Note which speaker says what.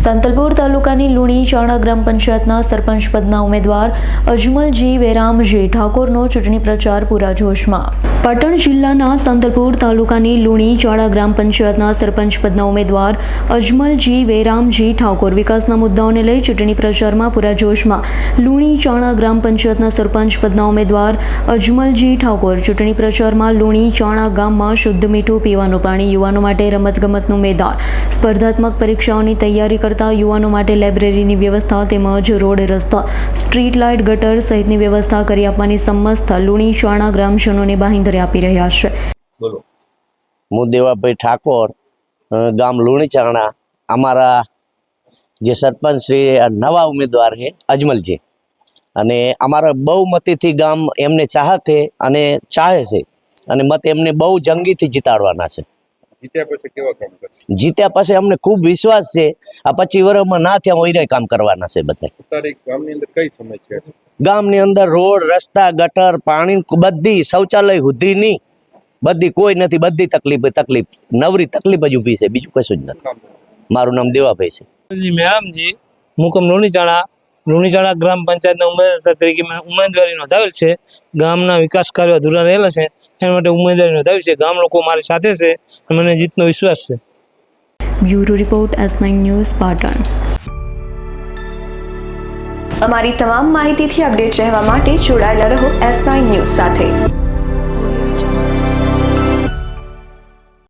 Speaker 1: સંતલપુર તાલુકાની લુણી ચાણા ગ્રામ પંચાયતના સરપંચ પદના ઉમેદવાર અજમલજી વેરામજી ઠાકોરનો ચૂંટણી પ્રચાર પૂરા જોશમાં। પાટણ જિલ્લાના સંતલપુર તાલુકાની લુણી ચાણા ગ્રામ પંચાયતના સરપંચ પદના ઉમેદવાર અજમલજી વેરામજી ઠાકોર વિકાસના મુદ્દાઓને લઈ ચૂંટણી પ્રચારમાં પૂરા જોશમાં। લુણી ચાણા ગ્રામ પંચાયતના સરપંચ પદના ઉમેદવાર અજમલજી ઠાકોર ચૂંટણી પ્રચારમાં લુણી ચાણા ગામમાં શુદ્ધ મીઠું પીવાનું પાણી, યુવાનો માટે રમતગમતનું મેદાન, સ્પર્ધાત્મક પરીક્ષાઓની તૈયારી કરતા યુવાનો માટે લાઇબ્રેરીની વ્યવસ્થા તેમજ રોડ રસ્તા, સ્ટ્રીટ લાઇટ, ગટર સહિતની વ્યવસ્થા કરી આપવાની સમસ્ત લુણી ચાણા ગ્રામજનોને બાંહેધરી આપી રહ્યા છે।
Speaker 2: બોલો। હું દેવાભાઈ ઠાકોર, ગામ લુણી ચાણા। અમારા જે સરપંચ શ્રી નવા ઉમેદવાર છે અજમલજી, અને અમારા બહુમતીથી ગામ એમને ચાહત છે અને ચાહે છે, અને મત એમને બહુ જંગીથી જીતાડવાના છે।
Speaker 3: જીત્યા પછી કેવા કામ કરશે?
Speaker 2: જીત્યા પછી અમને ખૂબ વિશ્વાસ છે આ 25 વર્ષમાં ના થયા હોય કામ કરવાના છે બધા।
Speaker 3: અત્યારે ગામની અંદર કઈ સમસ્યા છે?
Speaker 2: ગામની અંદર રોડ, રસ્તા, ગટર, પાણી, બધી શૌચાલય સુધીની બધી કોઈ નથી, બધી તકલીફ નવરી તકલીફ જ ઊભી છે, બીજું કશું જ નથી। મારું નામ દેવાભાઈ છે।
Speaker 4: મેરામજી, મુકમ લુણીચાણા ગ્રામ પંચાયતના ઉમેદવાર તરીકે ઉમેદવારી નોંધાવેલ છે। ગામના વિકાસ કાર્યો અધૂરા રહેલા છે, એના માટે ઉમેદવારી નોંધાવી છે। ગામ લોકો મારી સાથે છે અને મને જીતનો વિશ્વાસ છે।
Speaker 1: Bureau report S9 news Patan.
Speaker 5: અમારી તમામ માહિતીથી અપડેટ રહેવા માટે જોડાયેલા રહો S9 ન્યૂઝ સાથે।